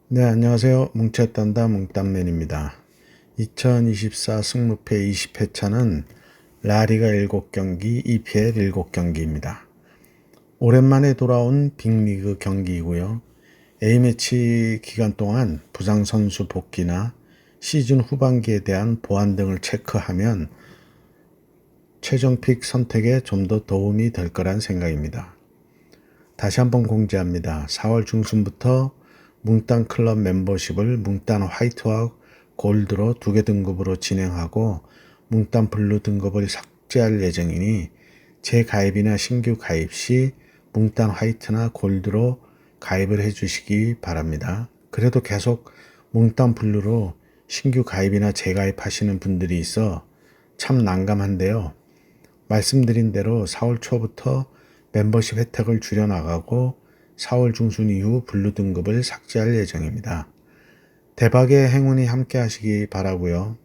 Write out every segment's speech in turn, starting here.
네, 안녕하세요. 뭉쳤단다 뭉딴맨입니다. 2024 승무패 20회차는 라리가 7경기, EPL 7경기입니다. 오랜만에 돌아온 빅리그 경기이고요. A매치 기간 동안 부상 선수 복귀나 시즌 후반기에 대한 보완 등을 체크하면 최종 픽 선택에 좀 더 도움이 될 거란 생각입니다. 다시 한번 공지합니다. 4월 중순부터 뭉딴 클럽 멤버십을 뭉딴 화이트와 골드로 2개 등급으로 진행하고 뭉딴 블루 등급을 삭제할 예정이니 재가입이나 신규 가입 시 뭉딴 화이트나 골드로 가입을 해주시기 바랍니다. 그래도 계속 뭉딴 블루로 신규 가입이나 재가입하시는 분들이 있어 참 난감한데요. 말씀드린 대로 4월 초부터 멤버십 혜택을 줄여나가고 4월 중순 이후 블루 등급을 삭제할 예정입니다. 대박의 행운이 함께 하시기 바라고요.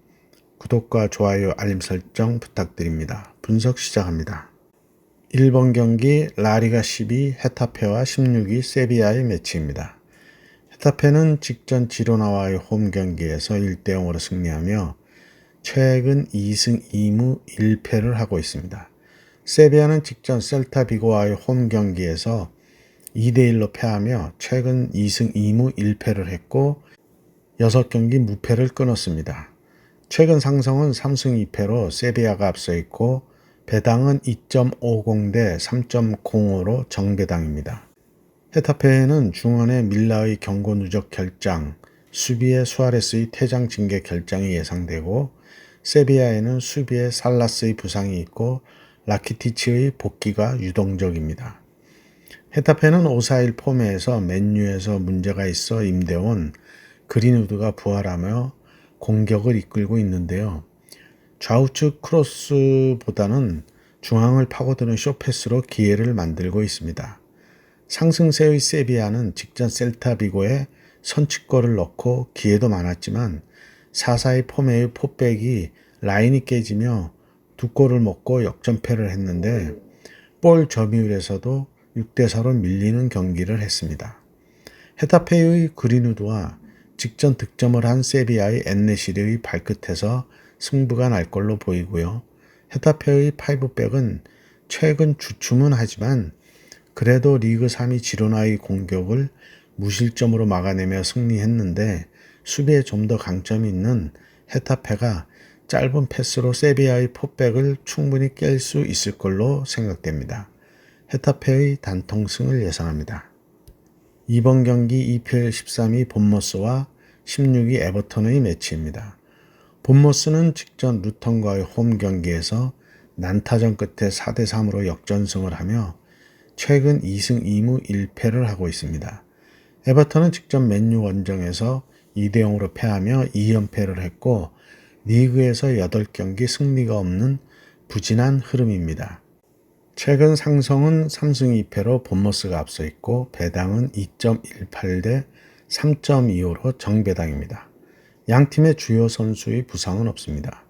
구독과 좋아요, 알림 설정 부탁드립니다. 분석 시작합니다. 1번 경기 라리가 12 헤타페와 16위 세비야의 매치입니다. 헤타페는 직전 지로나와의 홈 경기에서 1대0으로 승리하며 최근 2승 2무 1패를 하고 있습니다. 세비야는 직전 셀타비고와의 홈 경기에서 2대1로 패하며 최근 2승 2무 1패를 했고 6경기 무패를 끊었습니다. 최근 상성은 3승 2패로 세비야가 앞서 있고 배당은 2.50 대 3.05로 정배당입니다. 헤타페는 중원의 밀라의 경고 누적 결장, 수비의 수아레스의 퇴장 징계 결장이 예상되고 세비야에는 수비의 살라스의 부상이 있고 라키티치의 복귀가 유동적입니다. 헤타페는 5-4-1 폼에서 맨유에서 문제가 있어 임대온 그린우드가 부활하며 공격을 이끌고 있는데요. 좌우측 크로스보다는 중앙을 파고드는 쇼패스로 기회를 만들고 있습니다. 상승세의 세비야는 직전 셀타비고에 선취골을 넣고 기회도 많았지만 4-4-2 폼의 포백이 라인이 깨지며 2골을 먹고 역전패를 했는데 볼 점유율에서도 6대4로 밀리는 경기를 했습니다. 헤타페의 그린우드와 직전 득점을 한 세비야의 엔네시르의 발끝에서 승부가 날 걸로 보이고요. 헤타페의 파이브백은 최근 주춤은 하지만 그래도 리그 3위 지로나의 공격을 무실점으로 막아내며 승리했는데 수비에 좀 더 강점이 있는 헤타페가 짧은 패스로 세비야의 포백을 충분히 깰 수 있을 걸로 생각됩니다. 헤타페의 단통승을 예상합니다. 이번 경기 EPL 13위 본머스와 16위 에버턴의 매치입니다. 본머스는 직전 루턴과의 홈 경기에서 난타전 끝에 4대3으로 역전승을 하며 최근 2승 2무 1패를 하고 있습니다. 에버턴은 직전 맨유 원정에서 2대0으로 패하며 2연패를 했고 리그에서 8경기 승리가 없는 부진한 흐름입니다. 최근 상성은 3승 2패로 본머스가 앞서 있고 배당은 2.18 대 3.25로 정배당입니다. 양팀의 주요 선수의 부상은 없습니다.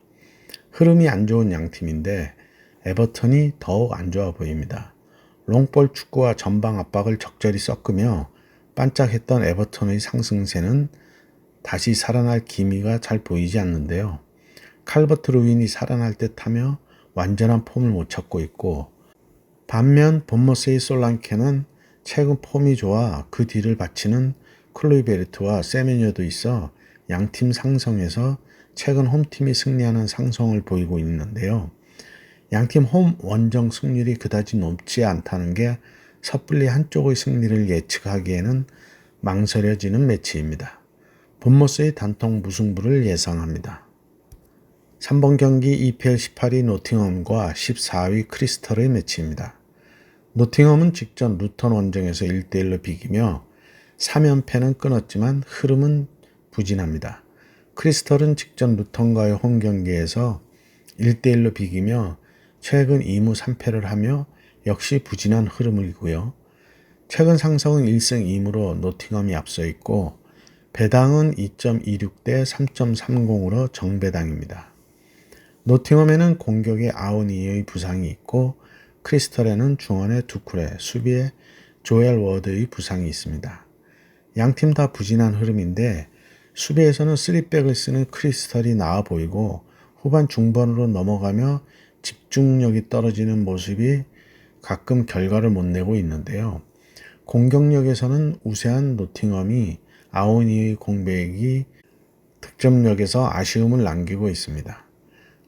흐름이 안 좋은 양팀인데 에버턴이 더욱 안 좋아 보입니다. 롱볼 축구와 전방 압박을 적절히 섞으며 반짝했던 에버턴의 상승세는 다시 살아날 기미가 잘 보이지 않는데요. 칼버트 루인이 살아날 듯하며 완전한 폼을 못 찾고 있고 반면 본머스의 솔랑케는 최근 폼이 좋아 그 뒤를 바치는 클로이베르트와 세메뉴도 있어 양팀 상성에서 최근 홈팀이 승리하는 상성을 보이고 있는데요. 양팀 홈 원정 승률이 그다지 높지 않다는 게 섣불리 한쪽의 승리를 예측하기에는 망설여지는 매치입니다. 본머스의 단통 무승부를 예상합니다. 3번 경기 EPL 18위 노팅엄과 14위 크리스털의 매치입니다. 노팅엄은 직전 루턴 원정에서 1대1로 비기며 3연패는 끊었지만 흐름은 부진합니다. 크리스털은 직전 루턴과의 홈 경기에서 1대1로 비기며 최근 2무 3패를 하며 역시 부진한 흐름이고요. 최근 상성은 1승 2무로 노팅엄이 앞서 있고 배당은 2.26 대 3.30으로 정배당입니다. 노팅엄에는 공격에 아우니의 부상이 있고 크리스털에는 중원의 두쿠레, 수비에 조엘 워드의 부상이 있습니다. 양팀 다 부진한 흐름인데 수비에서는 3백을 쓰는 크리스털이 나아 보이고 후반 중반으로 넘어가며 집중력이 떨어지는 모습이 가끔 결과를 못 내고 있는데요. 공격력에서는 우세한 노팅엄이 아오니의 공백이 득점력에서 아쉬움을 남기고 있습니다.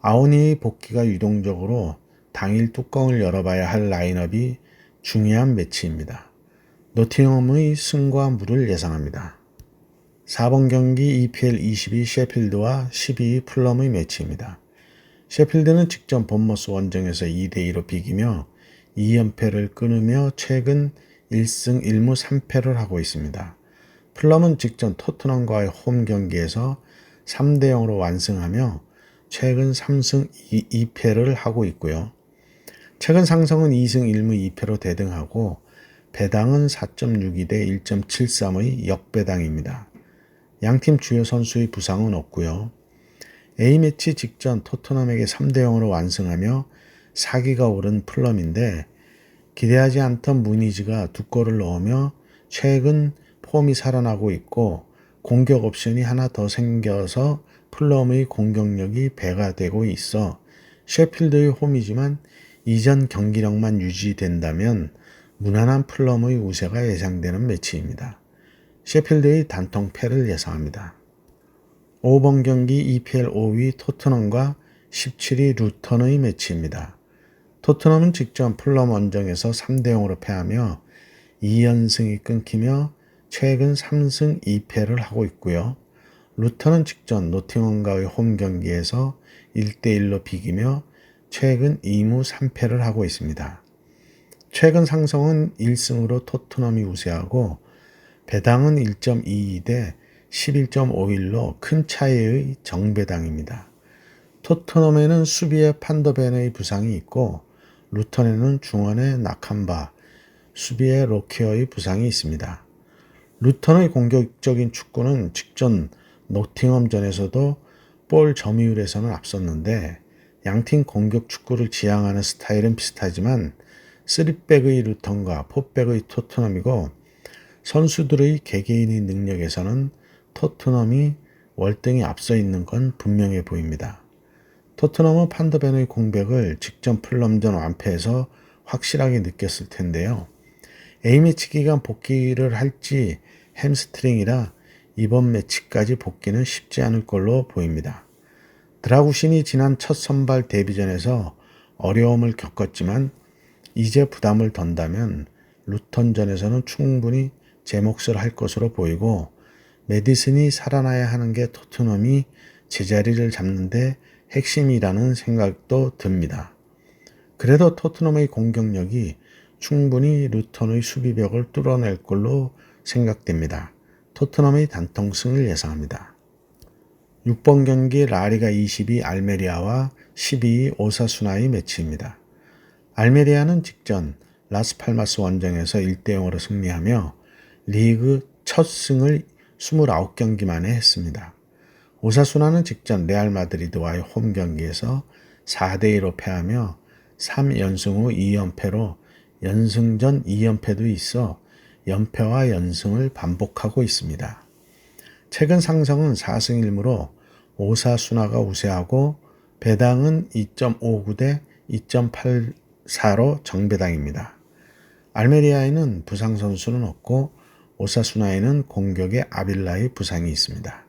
아오니의 복귀가 유동적으로 당일 뚜껑을 열어봐야 할 라인업이 중요한 매치입니다. 노팅엄의 승과 무를 예상합니다. 4번 경기 EPL 22 셰필드와 12 풀럼의 매치입니다. 셰필드는 직전 본머스 원정에서 2대2로 비기며 2연패를 끊으며 최근 1승 1무 3패를 하고 있습니다. 풀럼은 직전 토트넘과의 홈 경기에서 3대0으로 완승하며 최근 3승 2패를 하고 있고요. 최근 상승은 2승 1무 2패로 대등하고 배당은 4.62 대 1.73의 역배당입니다. 양팀 주요 선수의 부상은 없고요. A매치 직전 토트넘에게 3대0으로 완승하며 사기가 오른 풀럼인데 기대하지 않던 무니즈가 2골을 넣으며 최근 폼이 살아나고 있고 공격 옵션이 하나 더 생겨서 풀럼의 공격력이 배가 되고 있어 셰필드의 홈이지만 이전 경기력만 유지된다면 무난한 풀럼의 우세가 예상되는 매치입니다. 셰필드의 단통 패를 예상합니다. 5번 경기 EPL 5위 토트넘과 17위 루턴의 매치입니다. 토트넘은 직전 풀럼 원정에서 3대0으로 패하며 2연승이 끊기며 최근 3승 2패를 하고 있고요. 루턴은 직전 노팅엄과의 홈 경기에서 1대1로 비기며 최근 2무 3패를 하고 있습니다. 최근 상승은 1승으로 토트넘이 우세하고 배당은 1.22 대 11.51로 큰 차이의 정배당입니다. 토트넘에는 수비에 판더벤의 부상이 있고 루턴에는 중원의 나캄바, 수비에 로케어의 부상이 있습니다. 루턴의 공격적인 축구는 직전 노팅엄전에서도 볼 점유율에서는 앞섰는데 양팀 공격 축구를 지향하는 스타일은 비슷하지만 3백의 루턴과 4백의 토트넘이고 선수들의 개개인의 능력에서는 토트넘이 월등히 앞서 있는 건 분명해 보입니다. 토트넘은 판더벤의 공백을 직전 풀럼전 완패에서 확실하게 느꼈을 텐데요. A매치 기간 복귀를 할지 햄스트링이라 이번 매치까지 복귀는 쉽지 않을 걸로 보입니다. 드라구신이 지난 첫 선발 데뷔전에서 어려움을 겪었지만 이제 부담을 던다면 루턴전에서는 충분히 제 몫을 할 것으로 보이고 메디슨이 살아나야 하는 게 토트넘이 제자리를 잡는데 핵심이라는 생각도 듭니다. 그래도 토트넘의 공격력이 충분히 루턴의 수비벽을 뚫어낼 걸로 생각됩니다. 토트넘의 단통승을 예상합니다. 6번 경기 라리가 22 알메리아와 12 오사수나의 매치입니다. 알메리아는 직전 라스팔마스 원정에서 1대0으로 승리하며 리그 첫 승을 29경기 만에 했습니다. 오사수나는 직전 레알 마드리드와의 홈 경기에서 4대2로 패하며 3연승 후 2연패로 연승전 2연패도 있어 연패와 연승을 반복하고 있습니다. 최근 상승은 4승 1무로 오사수나가 우세하고 배당은 2.59 대 2.84로 정배당입니다. 알메리아에는 부상 선수는 없고 오사수나에는 공격에 아빌라의 부상이 있습니다.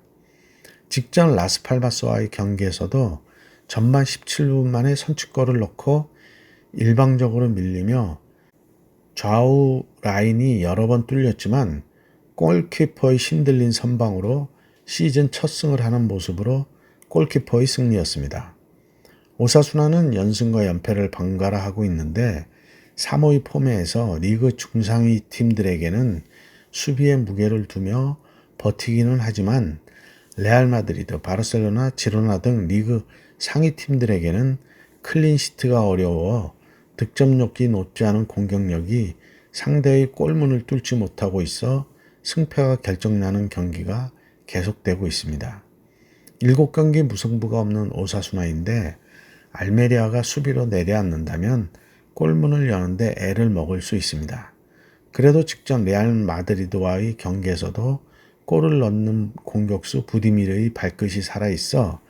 직전 라스팔마스와의 경기에서도 전반 17분 만에 선취골을 넣고 일방적으로 밀리며 좌우 라인이 여러 번 뚫렸지만 골키퍼의 신들린 선방으로 시즌 첫 승을 하는 모습으로 골키퍼의 승리였습니다. 오사수나는 연승과 연패를 번갈아 하고 있는데 3호의 폼에서 리그 중상위 팀들에게는 수비의 무게를 두며 버티기는 하지만 레알 마드리드, 바르셀로나, 지로나 등 리그 상위 팀들에게는 클린시트가 어려워 득점력이 높지 않은 공격력이 상대의 골문을 뚫지 못하고 있어 승패가 결정나는 경기가 계속되고 있습니다. 7경기 무승부가 없는 오사수나인데 알메리아가 수비로 내려앉는다면 골문을 여는데 애를 먹을 수 있습니다. 그래도 직전 레알 마드리드와의 경기에서도 골을 넣는 공격수 부디미르의 발끝이 살아있어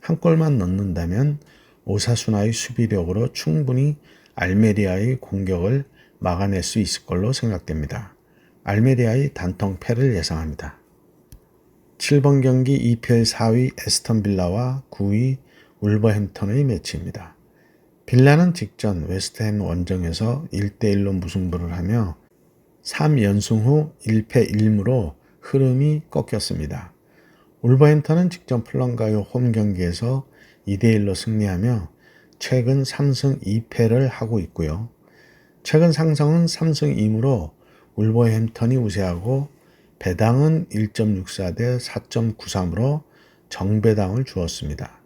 한 골만 넣는다면 오사수나의 수비력으로 충분히 알메리아의 공격을 막아낼 수 있을 걸로 생각됩니다. 알메리아의 단통 패를 예상합니다. 7번 경기 EPL 4위 에스턴 빌라와 9위 울버햄턴의 매치입니다. 빌라는 직전 웨스트햄 원정에서 1대1로 무승부를 하며 3연승 후 1패 1무로 흐름이 꺾였습니다. 울버햄턴은 직전 플럼과의 홈 경기에서 2대1로 승리하며 최근 3승 2패를 하고 있고요. 최근 상승은 3승 2무로 울버햄턴이 우세하고 배당은 1.64 대 4.93으로 정배당을 주었습니다.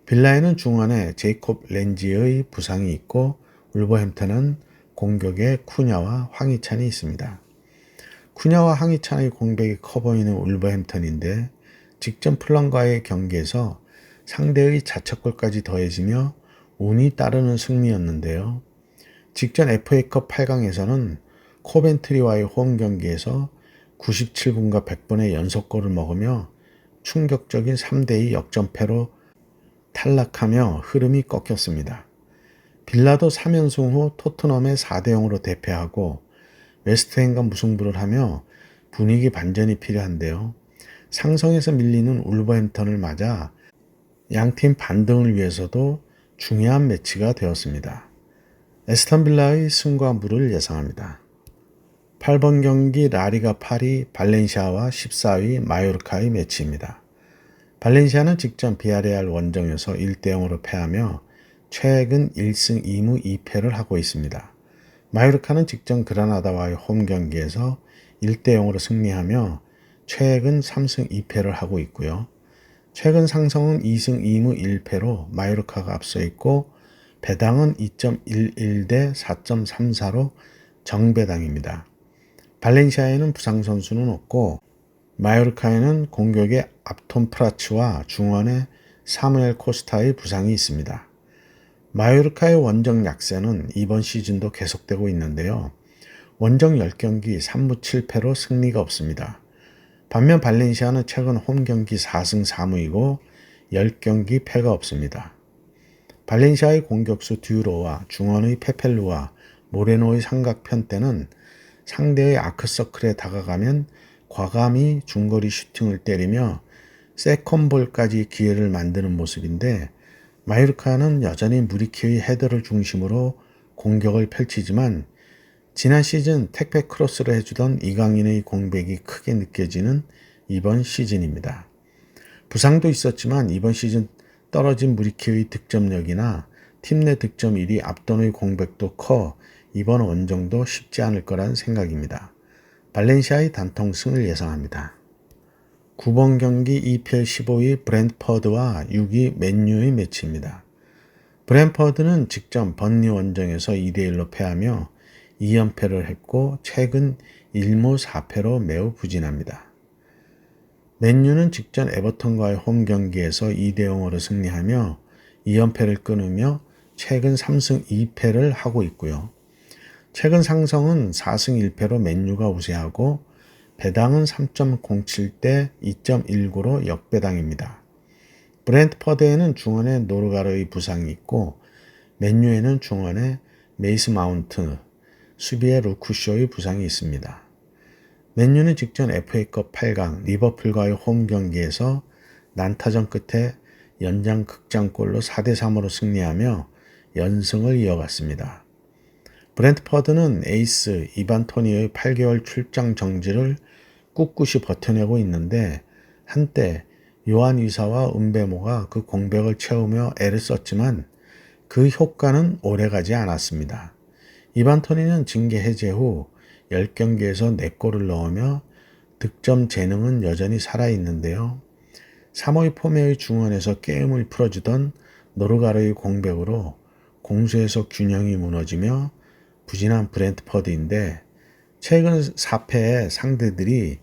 빌라에는 중원에 제이콥 렌지의 부상이 있고 울버햄턴은 공격에 쿠냐와 황희찬이 있습니다. 쿠냐와 황희찬의 공백이 커 보이는 울버햄턴인데 직전 플럼과의 경기에서 상대의 자책골까지 더해지며 운이 따르는 승리였는데요. 직전 FA컵 8강에서는 코벤트리와의 홈 경기에서 97분과 100분의 연속골을 먹으며 충격적인 3대2 역전패로 탈락하며 흐름이 꺾였습니다. 빌라도 3연승 후 토트넘에 4대0으로 대패하고 웨스트햄과 무승부를 하며 분위기 반전이 필요한데요. 상성에서 밀리는 울버햄턴을 맞아 양팀 반등을 위해서도 중요한 매치가 되었습니다. 에스턴 빌라의 승과 무를 예상합니다. 8번 경기 라리가 8위 발렌시아와 14위 마요르카의 매치입니다. 발렌시아는 직전 비아레알 원정에서 1대0으로 패하며 최근 1승 2무 2패를 하고 있습니다. 마요르카는 직전 그라나다와의 홈 경기에서 1대0으로 승리하며 최근 3승 2패를 하고 있고요. 최근 상승은 2승 2무 1패로 마요르카가 앞서 있고 배당은 2.11 대 4.34로 정배당입니다. 발렌시아에는 부상 선수는 없고 마요르카에는 공격의 압톤 프라츠와 중원의 사무엘 코스타의 부상이 있습니다. 마요르카의 원정 약세는 이번 시즌도 계속되고 있는데요. 원정 10경기 3무 7패로 승리가 없습니다. 반면 발렌시아는 최근 홈 경기 4승 4무이고 10경기 패가 없습니다. 발렌시아의 공격수 듀로와 중원의 페펠루와 모레노의 삼각편 때는 상대의 아크서클에 다가가면 과감히 중거리 슈팅을 때리며 세컨볼까지 기회를 만드는 모습인데 마요르카는 여전히 무리키의 헤더를 중심으로 공격을 펼치지만 지난 시즌 택배 크로스를 해주던 이강인의 공백이 크게 느껴지는 이번 시즌입니다. 부상도 있었지만 이번 시즌 떨어진 무리키의 득점력이나 팀 내 득점 1위 압돈의 공백도 커 이번 원정도 쉽지 않을 거란 생각입니다. 발렌시아의 단통승을 예상합니다. 9번 경기 EPL 15위 브랜트퍼드와 6위 맨유의 매치입니다. 브랜트퍼드는 직전 번리 원정에서 2대1로 패하며 2연패를 했고 최근 1무 4패로 매우 부진합니다. 맨유는 직전 에버턴과의 홈 경기에서 2대0으로 승리하며 2연패를 끊으며 최근 3승 2패를 하고 있고요. 최근 상승은 4승 1패로 맨유가 우세하고 배당은 3.07 대 2.19로 역배당입니다. 브랜트퍼드에는 중원에 노르가르의 부상이 있고 맨유에는 중원에 메이스 마운트, 수비에 루쿠쇼의 부상이 있습니다. 맨유는 직전 FA컵 8강 리버풀과의 홈 경기에서 난타전 끝에 연장 극장골로 4대 3으로 승리하며 연승을 이어갔습니다. 브랜트퍼드는 에이스 이반 토니의 8개월 출장 정지를 꿋꿋이 버텨내고 있는데 한때 요한 위사와 은베모가 그 공백을 채우며 애를 썼지만 그 효과는 오래가지 않았습니다. 이반 토니는 징계 해제 후 10경기에서 4골을 넣으며 득점 재능은 여전히 살아있는데요. 3월 포메의 중원에서 게임을 풀어주던 노르가르의 공백으로 공수에서 균형이 무너지며 부진한 브랜트퍼드인데 최근 4패의 상대들이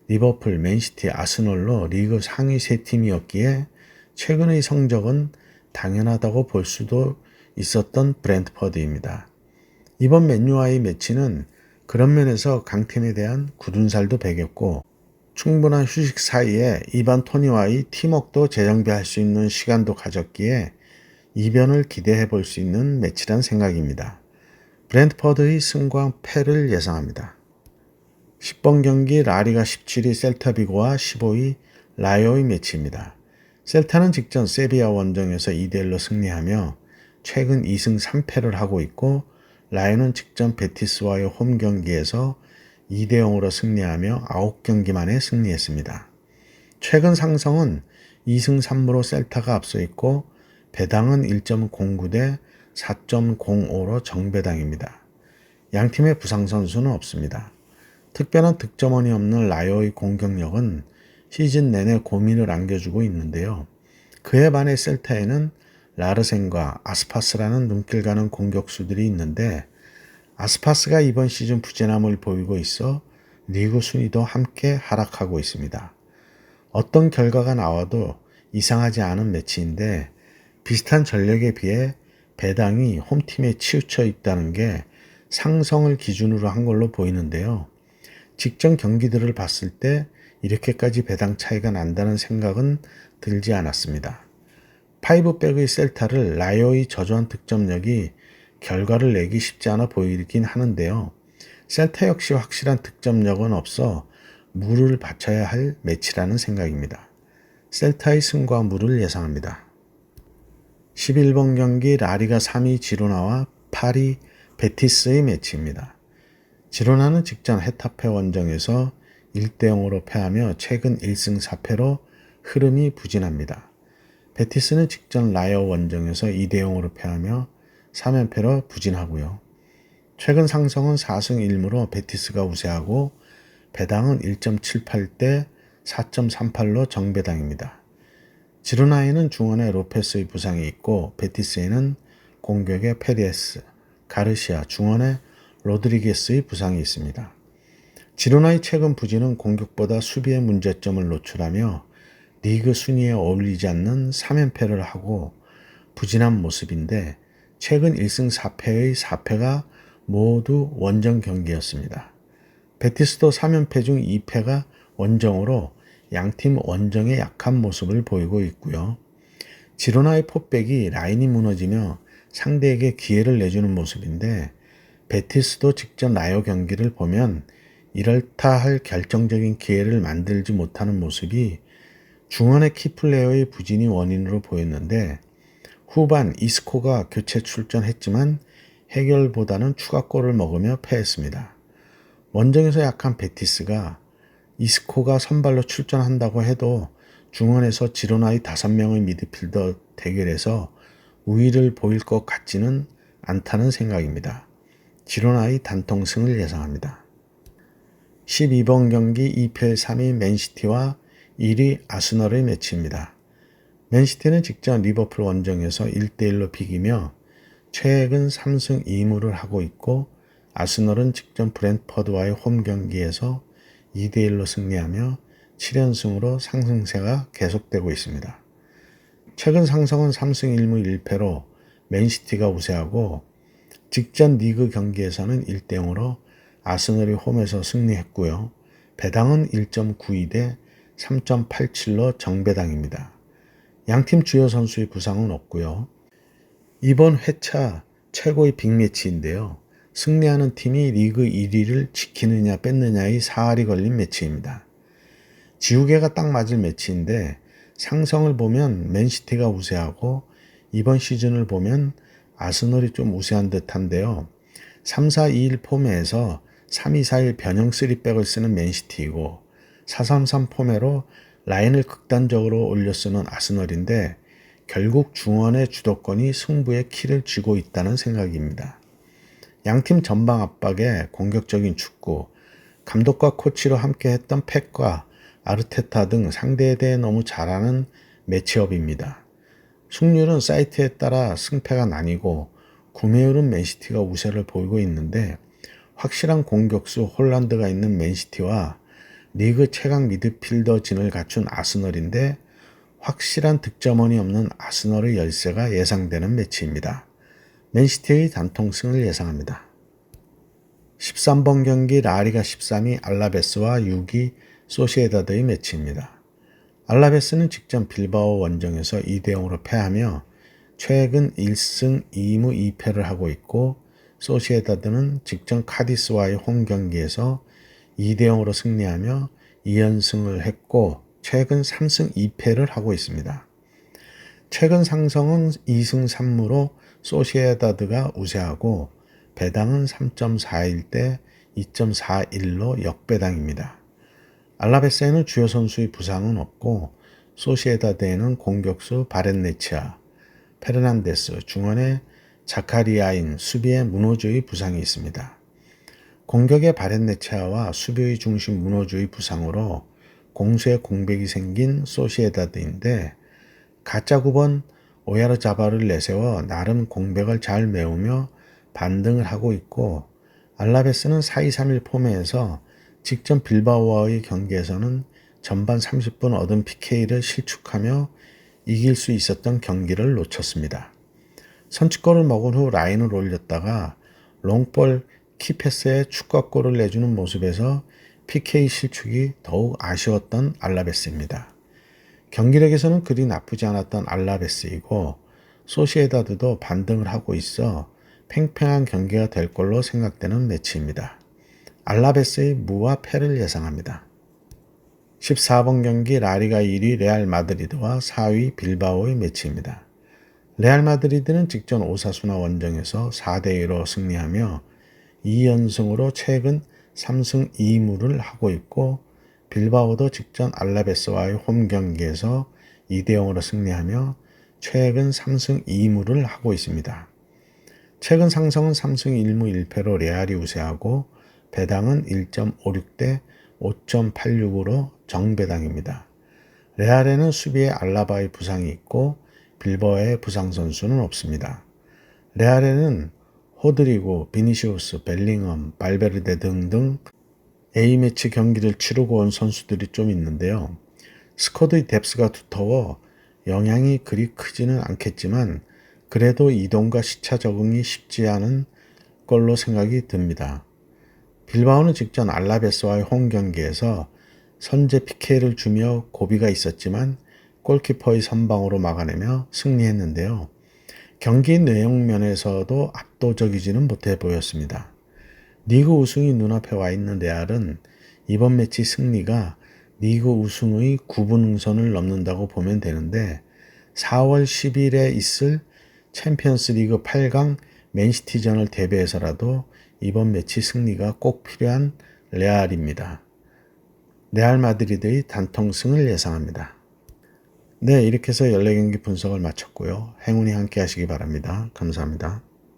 리버풀, 맨시티, 아스널로 리그 상위 3팀이었기에 최근의 성적은 당연하다고 볼 수도 있었던 브랜트퍼드입니다. 이번 맨유와의 매치는 그런 면에서 강팀에 대한 굳은 살도 배겼고 충분한 휴식 사이에 이반 토니와의 팀워크도 재정비할 수 있는 시간도 가졌기에 이변을 기대해 볼 수 있는 매치란 생각입니다. 브랜트퍼드의 승과 패를 예상합니다. 10번 경기 라리가 17위 셀타비고와 15위 라이오의 매치입니다. 셀타는 직전 세비야 원정에서 2대1로 승리하며 최근 2승 3패를 하고 있고 라이오는 직전 베티스와의 홈 경기에서 2대0으로 승리하며 9경기 만에 승리했습니다. 최근 상성은 2승 3무로 셀타가 앞서 있고 배당은 1.09 대 4.05로 정배당입니다. 양팀의 부상 선수는 없습니다. 특별한 득점원이 없는 라이오의 공격력은 시즌 내내 고민을 안겨주고 있는데요. 그에 반해 셀타에는 라르센과 아스파스라는 눈길 가는 공격수들이 있는데 아스파스가 이번 시즌 부진함을 보이고 있어 리그 순위도 함께 하락하고 있습니다. 어떤 결과가 나와도 이상하지 않은 매치인데 비슷한 전력에 비해 배당이 홈팀에 치우쳐 있다는 게 상성을 기준으로 한 걸로 보이는데요. 직전 경기들을 봤을 때 이렇게까지 배당 차이가 난다는 생각은 들지 않았습니다. 파이브백의 셀타를 라이오의 저조한 득점력이 결과를 내기 쉽지 않아 보이긴 하는데요. 셀타 역시 확실한 득점력은 없어 물을 바쳐야 할 매치라는 생각입니다. 셀타의 승과 물을 예상합니다. 11번 경기 라리가 3위 지로나와 8위 베티스의 매치입니다. 지로나는 직전 헤타페 원정에서 1대0으로 패하며 최근 1승 4패로 흐름이 부진합니다. 베티스는 직전 라이오 원정에서 2대0으로 패하며 3연패로 부진하고요. 최근 상성은 4승 1무로 베티스가 우세하고 배당은 1.78대 4.38로 정배당입니다. 지로나에는 중원에 로페스의 부상이 있고 베티스에는 공격에 페리에스, 가르시아, 중원에 로드리게스의 부상이 있습니다. 지로나의 최근 부진은 공격보다 수비의 문제점을 노출하며 리그 순위에 어울리지 않는 3연패를 하고 부진한 모습인데 최근 1승 4패의 4패가 모두 원정 경기였습니다. 베티스도 3연패 중 2패가 원정으로 양팀 원정의 약한 모습을 보이고 있고요. 지로나의 포백이 라인이 무너지며 상대에게 기회를 내주는 모습인데 베티스도 직전 라이오 경기를 보면 이렇다 할 결정적인 기회를 만들지 못하는 모습이 중원의 키플레이어의 부진이 원인으로 보였는데 후반 이스코가 교체 출전했지만 해결보다는 추가골을 먹으며 패했습니다. 원정에서 약한 베티스가 이스코가 선발로 출전한다고 해도 중원에서 지로나의 5명의 미드필더 대결에서 우위를 보일 것 같지는 않다는 생각입니다. 지로나의 단통승을 예상합니다. 12번 경기 2패 3위 맨시티와 1위 아스널의 매치입니다. 맨시티는 직전 리버풀 원정에서 1대1로 비기며 최근 3승 2무를 하고 있고 아스널은 직전 브랜트퍼드와의 홈 경기에서 2대1로 승리하며 7연승으로 상승세가 계속되고 있습니다. 최근 상승은 3승 1무 1패로 맨시티가 우세하고 직전 리그 경기에서는 1대0으로 아스널이 홈에서 승리했고요. 배당은 1.92 대 3.87로 정배당입니다. 양팀 주요 선수의 부상은 없고요. 이번 회차 최고의 빅매치인데요. 승리하는 팀이 리그 1위를 지키느냐 뺏느냐의 사활이 걸린 매치입니다. 지우개가 딱 맞을 매치인데 상성을 보면 맨시티가 우세하고 이번 시즌을 보면 아스널이 좀 우세한 듯한데요. 3-4-2-1 폼에서 3-2-4-1 변형 3백을 쓰는 맨시티이고 4-3-3 폼으로 라인을 극단적으로 올려 쓰는 아스널인데 결국 중원의 주도권이 승부의 키를 쥐고 있다는 생각입니다. 양팀 전방 압박에 공격적인 축구, 감독과 코치로 함께했던 펩과 아르테타 등 상대에 대해 너무 잘하는 매치업입니다. 승률은 사이트에 따라 승패가 나뉘고 구매율은 맨시티가 우세를 보이고 있는데 확실한 공격수 홀란드가 있는 맨시티와 리그 최강 미드필더 진을 갖춘 아스널인데 확실한 득점원이 없는 아스널의 열세가 예상되는 매치입니다. 맨시티의 단통승을 예상합니다. 13번 경기 라리가 13위 알라베스와 6위 소시에다드의 매치입니다. 알라베스는 직전 빌바오 원정에서 2대0으로 패하며 최근 1승 2무 2패를 하고 있고, 소시에다드는 직전 카디스와의 홈 경기에서 2대0으로 승리하며 2연승을 했고 최근 3승 2패를 하고 있습니다. 최근 상승은 2승 3무로 소시에다드가 우세하고 배당은 3.41대 2.41로 역배당입니다. 알라베스에는 주요 선수의 부상은 없고 소시에다드에는 공격수 바렌네치아, 페르난데스, 중원의 자카리아인, 수비의 문호주의 부상이 있습니다. 공격의 바렌네치아와 수비의 중심 문호주의 부상으로 공수의 공백이 생긴 소시에다드인데, 가짜 9번 오야르자발을 내세워 나름 공백을 잘 메우며 반등을 하고 있고, 알라베스는 4-2-3-1 폼에서 직전 빌바오와의 경기에서는 전반 30분 얻은 PK를 실축하며 이길 수 있었던 경기를 놓쳤습니다. 선취골을 먹은 후 라인을 올렸다가 롱볼 키패스에 추가골을 내주는 모습에서 PK 실축이 더욱 아쉬웠던 알라베스입니다. 경기력에서는 그리 나쁘지 않았던 알라베스이고 소시에다드도 반등을 하고 있어 팽팽한 경기가 될 걸로 생각되는 매치입니다. 알라베스의 무와 패를 예상합니다. 14번 경기 라리가 1위 레알 마드리드와 4위 빌바오의 매치입니다. 레알 마드리드는 직전 오사수나 원정에서 4대2로 승리하며 2연승으로 최근 3승 2무를 하고 있고, 빌바오도 직전 알라베스와의 홈 경기에서 2대0으로 승리하며 최근 3승 2무를 하고 있습니다. 최근 상승은 3승 1무 1패로 레알이 우세하고 배당은 1.56대 5.86으로 정배당입니다. 레알에는 수비에 알라바의 부상이 있고 빌바오의 부상 선수는 없습니다. 레알에는 호드리고, 비니시우스, 벨링엄, 발베르데 등등 A매치 경기를 치르고 온 선수들이 좀 있는데요. 스쿼드의 뎁스가 두터워 영향이 그리 크지는 않겠지만 그래도 이동과 시차 적응이 쉽지 않은 걸로 생각이 듭니다. 빌바오는 직전 알라베스와의 홈 경기에서 선제 PK를 주며 고비가 있었지만 골키퍼의 선방으로 막아내며 승리했는데요. 경기 내용 면에서도 압도적이지는 못해 보였습니다. 리그 우승이 눈앞에 와 있는 레알은 이번 매치 승리가 리그 우승의 9분 응선을 넘는다고 보면 되는데, 4월 10일에 있을 챔피언스 리그 8강 맨시티전을 대비해서라도 이번 매치 승리가 꼭 필요한 레알입니다. 레알 마드리드의 단통승을 예상합니다. 네, 이렇게 해서 14경기 분석을 마쳤고요. 행운이 함께 하시기 바랍니다. 감사합니다.